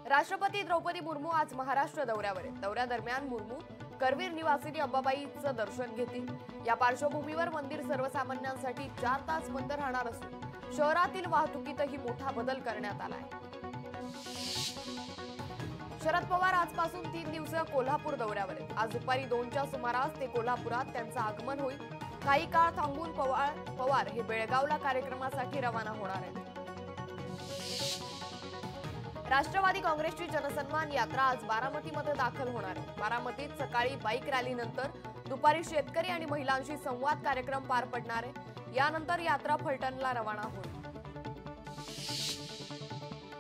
राष्ट्रपती द्रौपदी मुर्मू आज महाराष्ट्र दौऱ्यावर आहेत। दौऱ्यादरम्यान मुर्मू करवीर निवासिनी अंबाबाईचं दर्शन घेतील। या पार्श्वभूमीवर मंदिर सर्वसामान्यांसाठी 4 तास बंद राहणार असून शहरातील वाहतुकीतही मोठा बदल करण्यात आला आहे। शरद पवार आजपासून 3 दिवसीय कोल्हापूर दौऱ्यावर आहेत। आज दुपारी 2च्या सुमारास ते कोल्हापुरात त्यांचं आगमन होईल। काही काळ थांबून पवार हे बेळगावला कार्यक्रमासाठी रवाना होणार आहेत। राष्ट्रवादी काँग्रेसची जनसन्मान यात्रा आज बारामतीमध्ये दाखल होणार आहे। बारामतीत सकाळी बाईक रॅलीनंतर दुपारी शेतकरी आणि महिलांशी संवाद कार्यक्रम पार पडणार आहे। यानंतर यात्रा फलटणला रवाना होईल।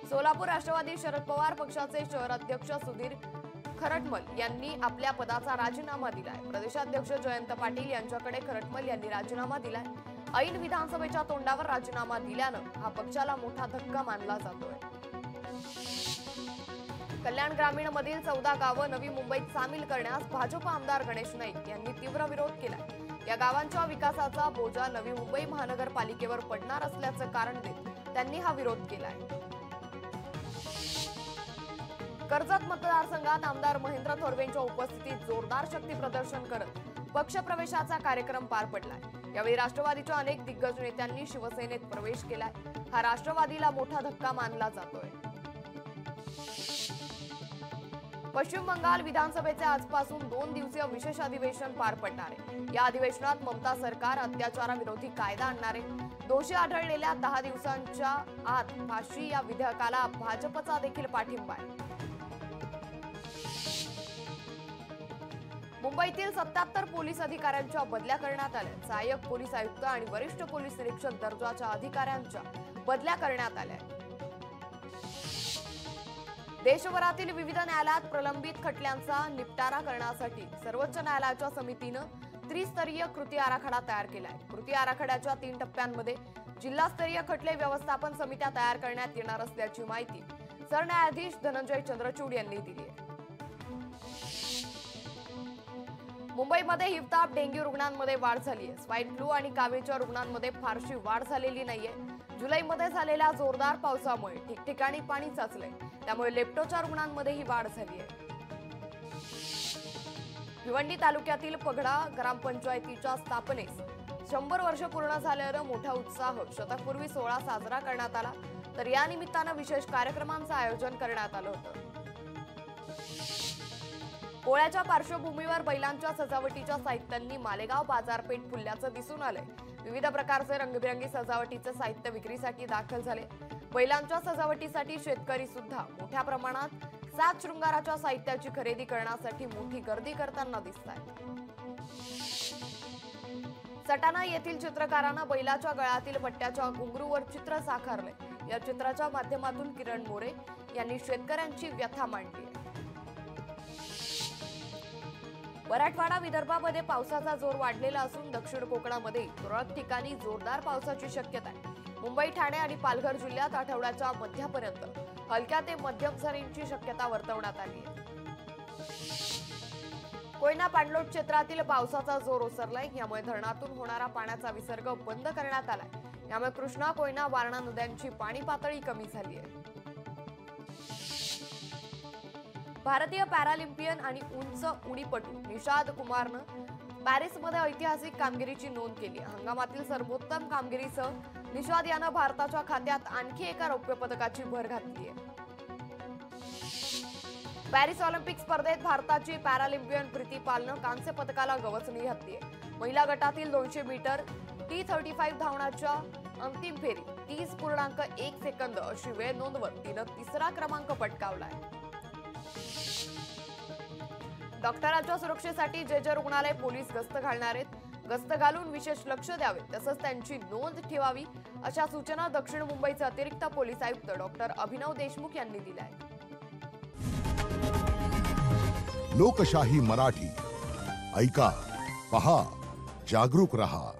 सोलापूर राष्ट्रवादी शरद पवार पक्षाचे शहर अध्यक्ष सुधीर खरटमल यांनी आपल्या पदाचा राजीनामा दिलाय। प्रदेशाध्यक्ष जयंत पाटील यांच्याकडे खरटमल यांनी राजीनामा दिलाय। ऐन विधानसभेच्या तोंडावर राजीनामा दिल्यानं हा पक्षाला मोठा धक्का मानला जातोय। कल्याण ग्रामीण मधील 14 गावं नवी मुंबईत सामील करण्यास भाजप आमदार गणेश नाईक यांनी तीव्र विरोध केलाय। या गावांच्या विकासाचा बोजा नवी मुंबई महानगरपालिकेवर पडणार असल्याचं कारण देत त्यांनी हा विरोध केलाय। कर्जत मतदारसंघात आमदार महेंद्र थोरवेंच्या उपस्थितीत जोरदार शक्ती प्रदर्शन करत पक्षप्रवेशाचा कार्यक्रम पार पडलाय। यावेळी राष्ट्रवादीच्या अनेक दिग्गज नेत्यांनी शिवसेनेत प्रवेश केलाय। हा राष्ट्रवादीला मोठा धक्का मानला जातोय। पश्चिम बंगाल विधानसभेचे आजपासून 2 दिवसीय विशेष अधिवेशन पार पडणार आहे। या अधिवेशनात ममता सरकार अत्याचाराविरोधी कायदा आणणार आहे। दोषी आढळलेल्या 10 दिवसांच्या आत फाशी या विधेयकाला भाजपचा देखील पाठिंबा आहे। मुंबईतील 77 पोलीस अधिकाऱ्यांच्या बदल्या करण्यात आल्या। सहाय्यक पोलीस आयुक्त आणि वरिष्ठ पोलीस निरीक्षक दर्जाच्या अधिकाऱ्यांच्या बदल्या करण्यात आल्या। देशभरातील विविध न्यायालयात प्रलंबित खटल्यांचा निपटारा करण्यासाठी सर्वोच्च न्यायालयाच्या समितीनं त्रिस्तरीय कृती आराखडा तयार केलाय। कृती आराखड्याच्या 3 टप्प्यांमध्ये जिल्हास्तरीय खटले व्यवस्थापन समित्या तयार करण्यात येणार असल्याची माहिती सरन्यायाधीश धनंजय चंद्रचूड यांनी दिली आहे। मुंबईमध्ये हिवताप डेंग्यू रुग्णांमध्ये वाढ झाली आहे। स्वाईन फ्लू आणि कावीळच्या रुग्णांमध्ये फारशी वाढ झालेली नाहीये। जुलैमध्ये झालेल्या जोरदार पावसामुळे ठिकठिकाणी पाणी साचलंय, त्यामुळे लेप्टोच्या रुग्णांमध्ये ही वाढ झाली आहे। भिवंडी तालुक्यातील पगडा ग्रामपंचायतीच्या स्थापनेस 100 वर्ष पूर्ण झाल्यानं मोठा उत्साह शतकपूर्वी सोहळा साजरा करण्यात आला, तर या निमित्तानं विशेष कार्यक्रमांचं आयोजन करण्यात आलं होतं। पोळ्याच्या पार्श्वभूमीवर बैलांच्या सजावटीच्या साहित्यांनी मालेगाव बाजारपेठ फुलल्याचं दिसून आलंय। विविध प्रकारचे रंगबिरंगी सजावटीचे साहित्य विक्रीसाठी दाखल झाले। बैलांच्या सजावटीसाठी शेतकरी सुद्धा मोठ्या प्रमाणात साज शृंगाराच्या साहित्याची खरेदी करण्यासाठी मोठी गर्दी करताना दिसतात। सटाणा येथील चित्रकारांना बैलाच्या गळ्यातील पट्ट्याच्या घुंगरूवर चित्र साकारले। या चित्राच्या माध्यमातून किरण मोरे यांनी शेतकऱ्यांची व्यथा मांडली आहे। मराठवाडा विदर्भामध्ये पावसाचा जोर वाढलेला असून दक्षिण कोकणामध्ये तुरळक ठिकाणी जोरदार पावसाची शक्यता आहे। मुंबई, ठाणे आणि पालघर जिल्ह्यात आठवड्याच्या मध्यापर्यंत हलक्या ते मध्यम सरींची शक्यता वर्तवण्यात आली आहे। कोयना पाणलोट क्षेत्रातील पावसाचा जोर ओसरलाय। यामुळे धरणातून होणारा पाण्याचा विसर्ग बंद करण्यात आलाय। यामुळे कृष्णा, कोयना, वारणा नद्यांची पाणी पातळी कमी झाली आहे। भारतीय पॅरालिम्पियन आणि उंच उडीपटू निषाद कुमारनं पॅरिसमध्ये ऐतिहासिक कामगिरीची नोंद केली। हंगामातील सर्वोत्तम कामगिरीसह निषाद यानं भारताच्या खात्यात आणखी एका रौप्य पदकाची भर घातली आहे। पॅरिस ऑलिम्पिक स्पर्धेत भारताची पॅरालिम्पियन प्रीती पालनं कांस्य पदकाला गवसणी घातली आहे। महिला गटातील 200 मीटर T35 धावण्याच्या अंतिम फेरीत 30.1 सेकंद अशी वेळ नोंदवत तिनं 3रा क्रमांक पटकावलाय। डॉक्टरांच्या सुरक्षेसाठी जे रुग्णालय पोलीस गस्त घालणार आहेत। गस्त घालून विशेष लक्ष द्यावे तसंच त्यांची नोंद ठेवावी अशा सूचना दक्षिण मुंबईचे अतिरिक्त पोलीस आयुक्त डॉक्टर अभिनव देशमुख यांनी दिल्या आहेत। लोकशाही मराठी ऐका, पहा, जागरूक रहा।